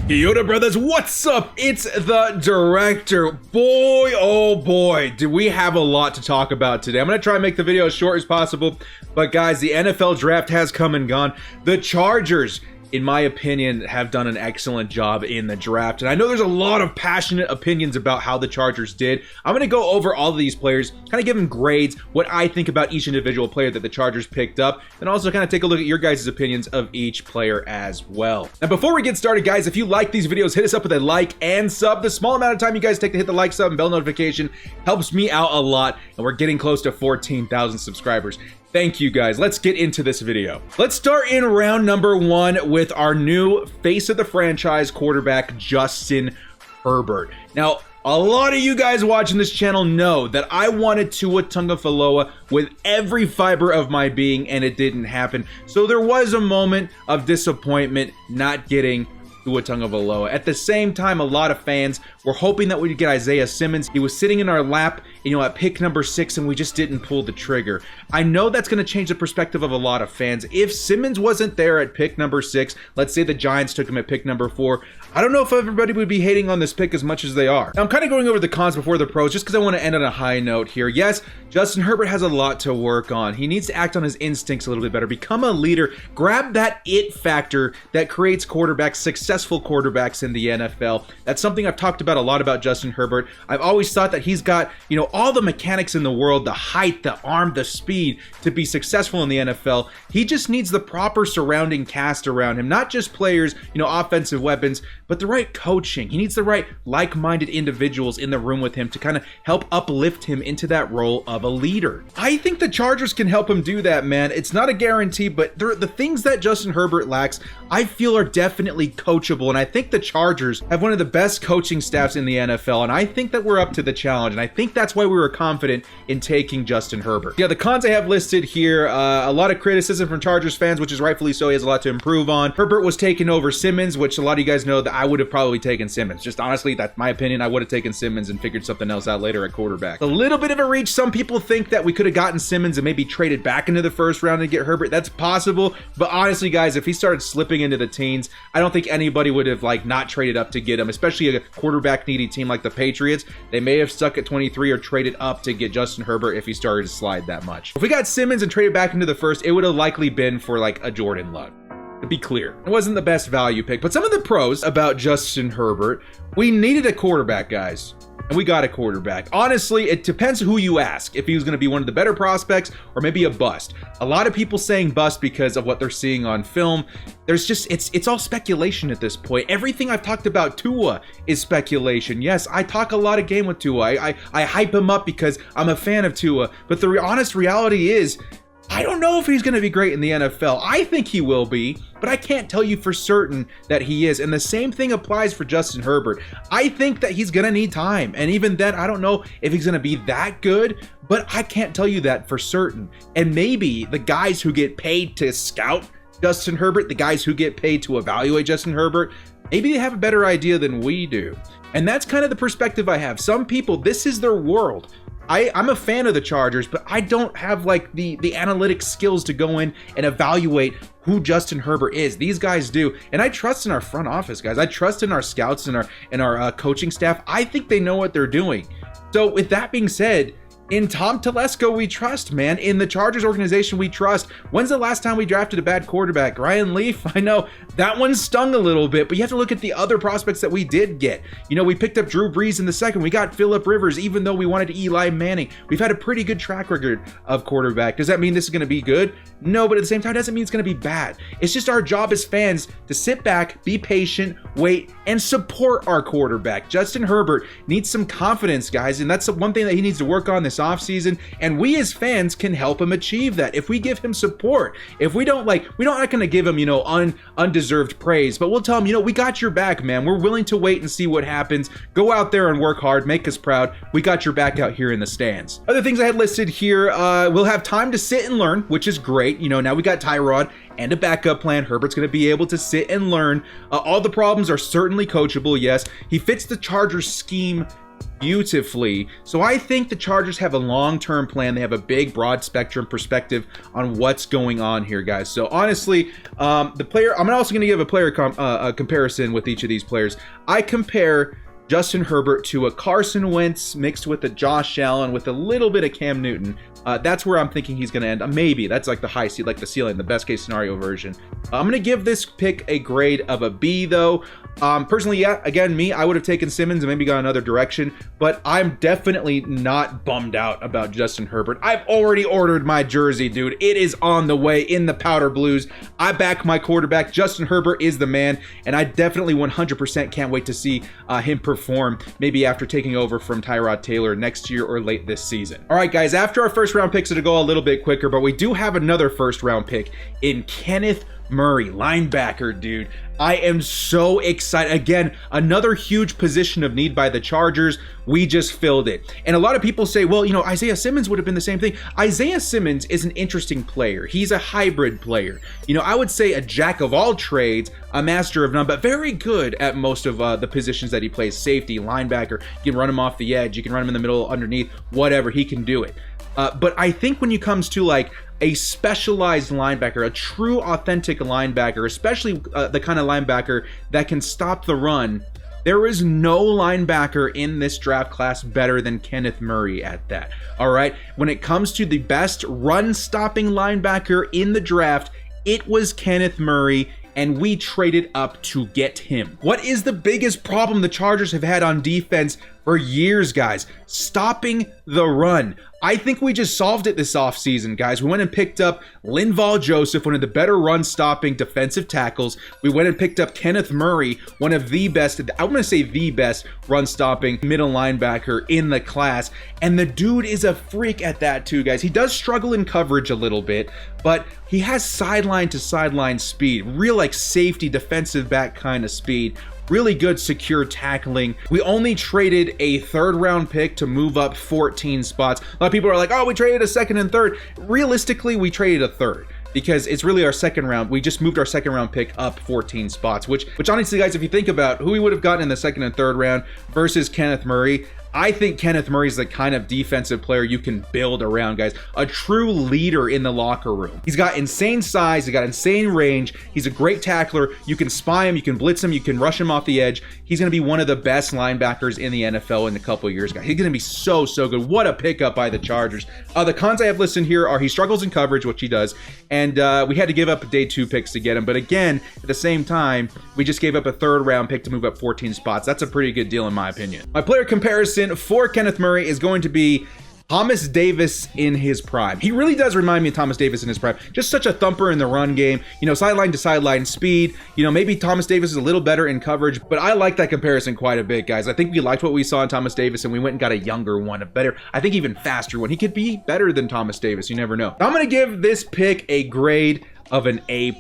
Yoda brothers, what's up? It's the director. Boy, oh boy, do we have a lot to talk about today. I'm gonna try and make the video as short as possible, but guys, the NFL draft has come and gone. The Chargers, in my opinion, have done an excellent job in the draft. And I know there's a lot of passionate opinions about how the Chargers did. I'm going to go over all of these players, kind of give them grades, what I think about each individual player that the Chargers picked up, and also kind of take a look at your guys' opinions of each player as well. Now, before we get started, guys, if you like these videos, hit us up with a like and sub. The small amount of time you guys take to hit the like, sub, and bell notification helps me out a lot, and we're getting close to 14,000 subscribers. Thank you guys. Let's get into this video. Let's start in round number 1 with our new face of the franchise quarterback, Justin Herbert. Now, a lot of you guys watching this channel know that I wanted Tua Tagovailoa with every fiber of my being, and it didn't happen. So there was a moment of disappointment not getting Tua Tagovailoa. At the same time, a lot of fans were hoping that we'd get Isaiah Simmons. He was sitting in our lap, at pick number 6, and we just didn't pull the trigger. I know that's going to change the perspective of a lot of fans. If Simmons wasn't there at pick number 6, let's say the Giants took him at pick number 4, I don't know if everybody would be hating on this pick as much as they are. Now, I'm kind of going over the cons before the pros just because I want to end on a high note here. Yes, Justin Herbert has a lot to work on. He needs to act on his instincts a little bit better, become a leader, grab that it factor that creates quarterbacks, successful quarterbacks in the NFL. That's something I've talked about a lot about Justin Herbert. I've always thought that he's got, all the mechanics in the world, the height, the arm, the speed to be successful in the NFL. He just needs the proper surrounding cast around him, not just players, offensive weapons, but the right coaching. He needs the right like-minded individuals in the room with him to kind of help uplift him into that role of a leader. I think the Chargers can help him do that, man. It's not a guarantee, but the things that Justin Herbert lacks, I feel are definitely coachable, and I think the Chargers have one of the best coaching staffs in the NFL, and I think that we're up to the challenge, and I think that's why we were confident in taking Justin Herbert. Yeah, the cons I have listed here, a lot of criticism from Chargers fans, which is rightfully so. He has a lot to improve on. Herbert was taken over Simmons, which a lot of you guys know that I would have probably taken Simmons. Just honestly, that's my opinion. I would have taken Simmons and figured something else out later at quarterback. A little bit of a reach. Some people think that we could have gotten Simmons and maybe traded back into the first round to get Herbert. That's possible, but honestly, guys, if he started slipping into the teens, I don't think anybody would have not traded up to get him, especially a quarterback needy team like the Patriots. They may have stuck at 23 or traded up to get Justin Herbert if he started to slide that much. If we got Simmons and traded back into the first, it would have likely been for a Jordan Love. To be clear, it wasn't the best value pick, but some of the pros about Justin Herbert, we needed a quarterback, guys, and we got a quarterback. Honestly, it depends who you ask, if he was going to be one of the better prospects or maybe a bust. A lot of people saying bust because of what they're seeing on film. There's just, it's all speculation at this point. Everything I've talked about Tua is speculation. Yes, I talk a lot of game with Tua. I hype him up because I'm a fan of Tua, but the honest reality is, I don't know if he's going to be great in the NFL. I think he will be, but I can't tell you for certain that he is. And the same thing applies for Justin Herbert. I think that he's going to need time. And even then, I don't know if he's going to be that good, but I can't tell you that for certain. And maybe the guys who get paid to scout Justin Herbert, the guys who get paid to evaluate Justin Herbert, maybe they have a better idea than we do. And that's kind of the perspective I have. Some people, this is their world. I'm a fan of the Chargers, but I don't have the analytic skills to go in and evaluate who Justin Herbert is. These guys do, and I trust in our front office, guys. I trust in our scouts and our coaching staff. I think they know what they're doing. So with that being said, in Tom Telesco, we trust, man. In the Chargers organization, we trust. When's the last time we drafted a bad quarterback? Ryan Leaf? I know that one stung a little bit, but you have to look at the other prospects that we did get. We picked up Drew Brees in the second. We got Phillip Rivers, even though we wanted Eli Manning. We've had a pretty good track record of quarterback. Does that mean this is going to be good? No, but at the same time, it doesn't mean it's going to be bad. It's just our job as fans to sit back, be patient, wait, and support our quarterback. Justin Herbert needs some confidence, guys, and that's the one thing that he needs to work on this offseason, and we as fans can help him achieve that if we give him support. If we don't we're not going to give him undeserved praise, but we'll tell him, we got your back, man. We're willing to wait and see what happens. Go out there and work hard, make us proud. We got your back out here in the stands. Other things I had listed here, we'll have time to sit and learn, which is great. Now we got Tyrod and a backup plan. Herbert's going to be able to sit and learn. All the problems are certainly coachable. Yes, he fits the Chargers scheme beautifully. So I think the Chargers have a long-term plan. They have a big, broad spectrum perspective on what's going on here, guys. So honestly, the player, I'm also going to give a player comparison with each of these players. I compare Justin Herbert to a Carson Wentz mixed with a Josh Allen with a little bit of Cam Newton. That's where I'm thinking he's going to end. Maybe that's like the high seat, like the ceiling, the best case scenario version. I'm going to give this pick a grade of a B though. Personally, yeah, again, I would have taken Simmons and maybe gone another direction, but I'm definitely not bummed out about Justin Herbert. I've already ordered my jersey, dude. It is on the way in the powder blues. I back my quarterback. Justin Herbert is the man, and I definitely 100% can't wait to see him perform, maybe after taking over from Tyrod Taylor next year or late this season. All right, guys, after our first round picks, it'll go a little bit quicker, but we do have another first round pick in Kenneth Murray, linebacker, dude. I am so excited. Again, another huge position of need by the Chargers. We just filled it. And a lot of people say, well, you know, Isaiah Simmons would have been the same thing. Isaiah Simmons is an interesting player. He's a hybrid player. You know, I would say a jack of all trades, a master of none, but very good at most of the positions that he plays. Safety, linebacker. You can run him off the edge. You can run him in the middle, underneath, whatever. He can do it. But I think when it comes to like a specialized linebacker, a true authentic linebacker, especially the kind of linebacker that can stop the run, there is no linebacker in this draft class better than Kenneth Murray at that. All right. When it comes to the best run stopping linebacker in the draft, it was Kenneth Murray, and we traded up to get him. What is the biggest problem the Chargers have had on defense for years, guys? Stopping the run. I think we just solved it this offseason, guys. We went and picked up Linval Joseph, one of the better run-stopping defensive tackles. We went and picked up Kenneth Murray, one of the best, I want to say the best run-stopping middle linebacker in the class. And the dude is a freak at that too, guys. He does struggle in coverage a little bit, but he has sideline to sideline speed, real like safety defensive back kind of speed. Really good secure tackling. We only traded a third round pick to move up 14 spots. A lot of people are like, oh, we traded a second and third. Realistically, we traded a third because it's really our second round. We just moved our second round pick up 14 spots, which honestly, guys, if you think about who we would have gotten in the second and third round versus Kenneth Murray, I think Kenneth Murray is the kind of defensive player you can build around, guys. A true leader in the locker room. He's got insane size. He's got insane range. He's a great tackler. You can spy him. You can blitz him. You can rush him off the edge. He's going to be one of the best linebackers in the NFL in a couple of years, guys. He's going to be so good. What a pickup by the Chargers. The cons I have listed here are he struggles in coverage, which he does, and we had to give up day 2 picks to get him. But again, at the same time, we just gave up a third round pick to move up 14 spots. That's a pretty good deal in my opinion. My player comparison for Kenneth Murray is going to be Thomas Davis in his prime. He really does remind me of Thomas Davis in his prime. Just such a thumper in the run game, you know, sideline to sideline speed. You know, maybe Thomas Davis is a little better in coverage, but I like that comparison quite a bit, guys. I think we liked what we saw in Thomas Davis, and we went and got a younger one, a better, I think even faster one. He could be better than Thomas Davis. You never know. I'm going to give this pick a grade of an A+,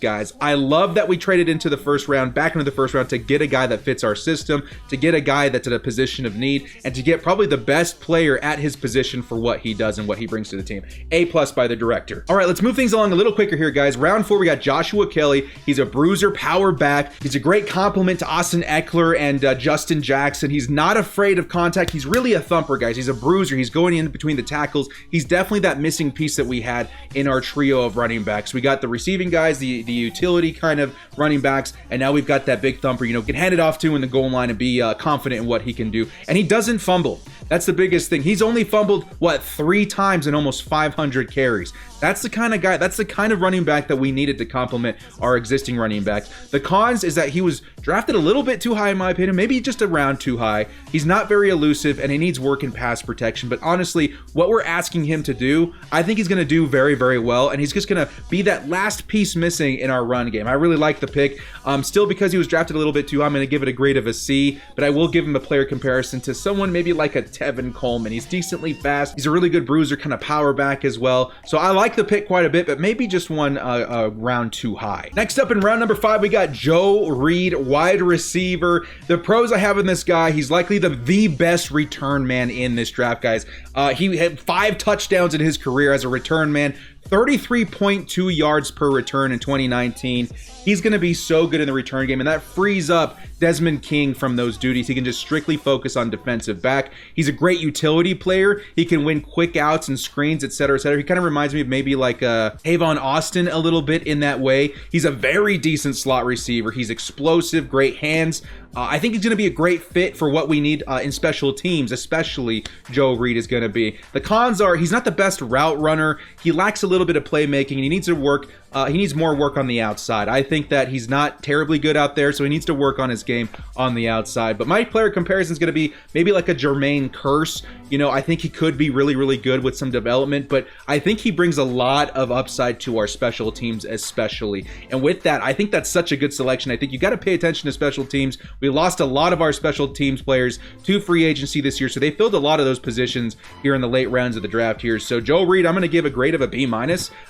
guys. I love that we traded into the first round, back into the first round, to get a guy that fits our system, to get a guy that's at a position of need, and to get probably the best player at his position for what he does and what he brings to the team. A+ by the director. All right, let's move things along a little quicker here, guys. Round 4, we got Joshua Kelly. He's a bruiser, power back. He's a great compliment to Austin Eckler and Justin Jackson. He's not afraid of contact. He's really a thumper, guys. He's a bruiser. He's going in between the tackles. He's definitely that missing piece that we had in our trio of running backs. We got the receiving guys, the utility kind of running backs, and now we've got that big thumper, you know, can hand it off to in the goal line and be confident in what he can do. And he doesn't fumble. That's the biggest thing. He's only fumbled, 3 times in almost 500 carries. That's the kind of guy, that's the kind of running back that we needed to complement our existing running backs. The cons is that he was drafted a little bit too high in my opinion, maybe just a round too high. He's not very elusive and he needs work in pass protection, but honestly, what we're asking him to do, I think he's going to do very well, and he's just going to be that last piece missing in our run game. I really like the pick. Still, because he was drafted a little bit too high, I'm going to give it a grade of a C, but I will give him a player comparison to someone maybe like a Tevin Coleman. He's decently fast. He's a really good bruiser, kind of power back as well. So I like the pick quite a bit, but maybe just one round too high. Next up in round number 5, we got Joe Reed, wide receiver. The pros I have in this guy, he's likely the best return man in this draft, guys. He had 5 touchdowns in his career as a return man. 33.2 yards per return in 2019. He's going to be so good in the return game, and that frees up Desmond King from those duties. He can just strictly focus on defensive back. He's a great utility player. He can win quick outs and screens, etc., etc. He kind of reminds me of maybe like Avon Austin a little bit in that way. He's a very decent slot receiver. He's explosive, great hands. I think he's going to be a great fit for what we need in special teams, especially Joe Reed is going to be. The cons are he's not the best route runner. He lacks a little bit of playmaking, and he needs to work. He needs more work on the outside. I think that he's not terribly good out there, so he needs to work on his game on the outside. But my player comparison is going to be maybe like a Jermaine Kearse. You know, I think he could be really, really good with some development, but I think he brings a lot of upside to our special teams especially. And with that, I think that's such a good selection. I think you got to pay attention to special teams. We lost a lot of our special teams players to free agency this year, so they filled a lot of those positions here in the late rounds of the draft here. So Joe Reed, I'm going to give a grade of a B-.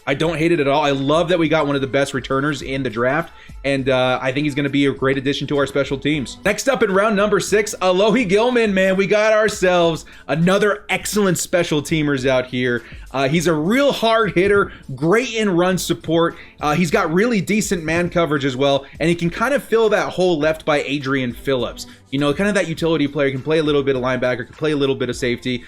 I don't hate it at all. I love that we got one of the best returners in the draft, and I think he's going to be a great addition to our special teams. Next up in round number 6, Alohi Gilman, man. We got ourselves another excellent special teamers out here. He's a real hard hitter, great in run support. He's got really decent man coverage as well, and he can kind of fill that hole left by Adrian Phillips. You know, kind of that utility player, can play a little bit of linebacker, can play a little bit of safety.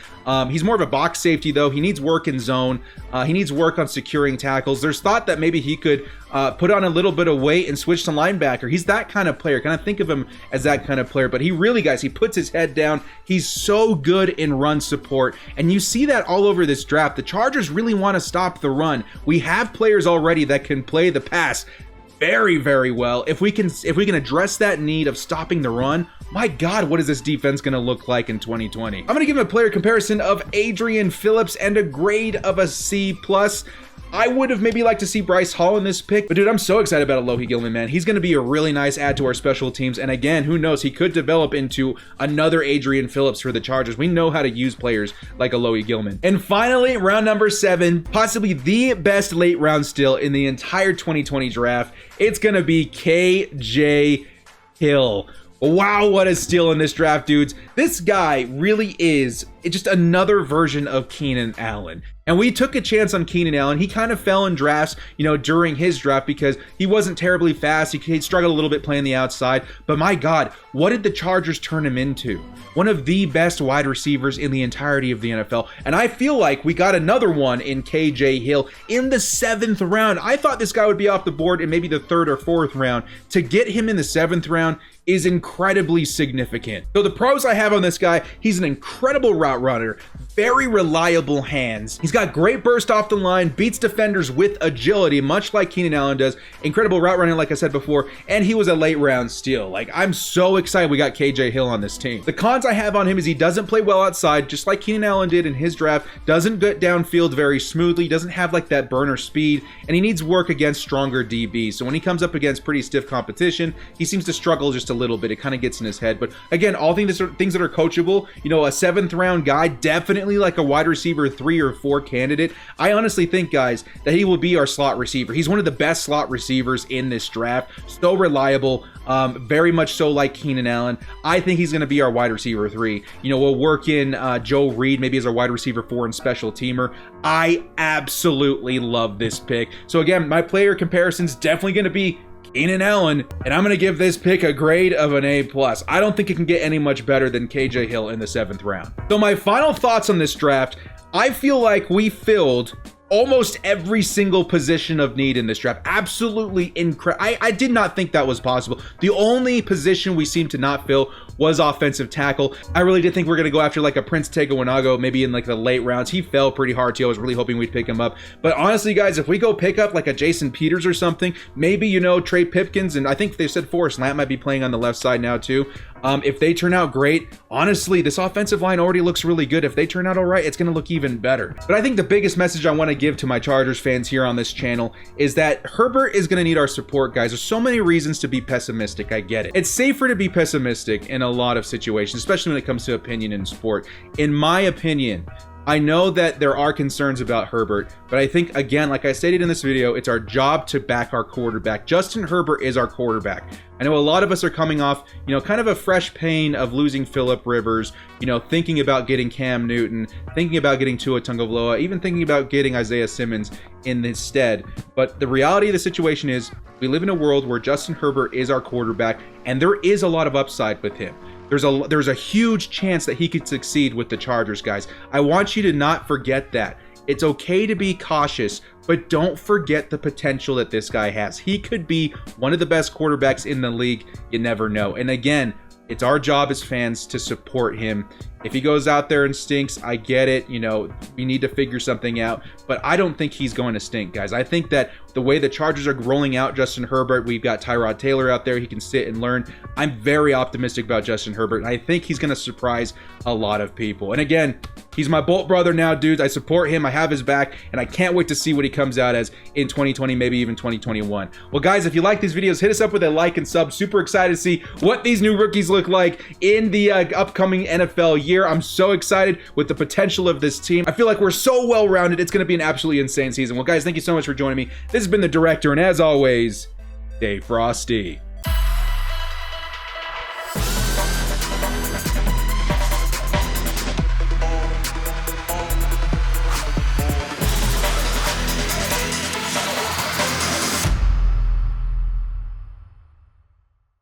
He's more of a box safety, though. He needs work in zone. He needs work on securing tackles. There's thought that maybe he could put on a little bit of weight and switch to linebacker. He's that kind of player. Kind of think of him as that kind of player. But he really, guys, he puts his head down. He's so good in run support. And you see that all over this draft. The Chargers really want to stop the run. We have players already that can play the pass very, very well. If we can address that need of stopping the run, my God, what is this defense going to look like in 2020? I'm going to give him a player comparison of Adrian Phillips and a grade of a C+. I would have maybe liked to see Bryce Hall in this pick, but dude, I'm so excited about Alohi Gilman, man. He's going to be a really nice add to our special teams, and again, who knows, he could develop into another Adrian Phillips for the Chargers. We know how to use players like Alohi Gilman. And finally, round number 7, possibly the best late round still in the entire 2020 draft. It's going to be KJ Hill. Wow, what a steal in this draft, dudes. This guy really is just another version of Keenan Allen. And we took a chance on Keenan Allen. He kind of fell in drafts, you know, during his draft because he wasn't terribly fast. He struggled a little bit playing the outside. But my God, what did the Chargers turn him into? One of the best wide receivers in the entirety of the NFL. And I feel like we got another one in KJ Hill in the 7th round. I thought this guy would be off the board in maybe the 3rd or 4th round. To get him in the 7th round is incredibly significant. So the pros I have on this guy, he's an incredible route runner, very reliable hands. He's got great burst off the line, beats defenders with agility, much like Keenan Allen does. Incredible route running, like I said before, and he was a late round steal. Like, I'm so excited we got KJ Hill on this team. The cons I have on him is he doesn't play well outside, just like Keenan Allen did in his draft, doesn't get downfield very smoothly, doesn't have like that burner speed, and he needs work against stronger DBs. So when he comes up against pretty stiff competition, he seems to struggle just a little bit. It kind of gets in his head. But again, all things that are coachable. You know, a 7th round guy, definitely like a wide receiver 3 or 4 candidate. I honestly think, guys, that he will be our slot receiver. He's one of the best slot receivers in this draft. So reliable, very much so like Keenan Allen. I think he's going to be our wide receiver 3. You know, we'll work in Joe Reed maybe as our wide receiver 4 and special teamer. I absolutely love this pick. So again, my player comparison's definitely going to be Keenan Allen, and I'm going to give this pick a grade of an A+. I don't think it can get any much better than KJ Hill in the 7th round. So my final thoughts on this draft, I feel like we filled almost every single position of need in this draft. Absolutely incredible. I did not think that was possible. The only position we seemed to not fill was offensive tackle. I really did think we are going to go after like a Prince Tegawanago, maybe in like the late rounds. He fell pretty hard too. I was really hoping we'd pick him up. But honestly, guys, if we go pick up like a Jason Peters or something, maybe, you know, Trey Pipkins, and I think they said Forrest Lamp might be playing on the left side now too. If they turn out great, honestly, this offensive line already looks really good. If they turn out all right, it's going to look even better. But I think the biggest message I want to give to my Chargers fans here on this channel is that Herbert is going to need our support, guys. There's so many reasons to be pessimistic. I get it. It's safer to be pessimistic in a lot of situations, especially when it comes to opinion in sport. In my opinion, I know that there are concerns about Herbert, but I think, again, like I stated in this video, it's our job to back our quarterback. Justin Herbert is our quarterback. I know a lot of us are coming off, kind of a fresh pain of losing Phillip Rivers, thinking about getting Cam Newton, thinking about getting Tua Tagovailoa, even thinking about getting Isaiah Simmons in this stead. But the reality of the situation is we live in a world where Justin Herbert is our quarterback, and there is a lot of upside with him. There's a huge chance that he could succeed with the Chargers, guys. I want you to not forget that. It's okay to be cautious, but don't forget the potential that this guy has. He could be one of the best quarterbacks in the league. You never know. And again, it's our job as fans to support him. If he goes out there and stinks, I get it. We need to figure something out. But I don't think he's going to stink, guys. I think that the way the Chargers are rolling out Justin Herbert, we've got Tyrod Taylor out there. He can sit and learn. I'm very optimistic about Justin Herbert, and I think he's going to surprise a lot of people. And again, he's my Bolt brother now, dudes. I support him. I have his back, and I can't wait to see what he comes out as in 2020, maybe even 2021. Well, guys, if you like these videos, hit us up with a like and sub. Super excited to see what these new rookies look like in the upcoming NFL year. I'm so excited with the potential of this team. I feel like we're so well-rounded. It's going to be an absolutely insane season. Well, guys, thank you so much for joining me. This has been The Director, and as always, stay frosty.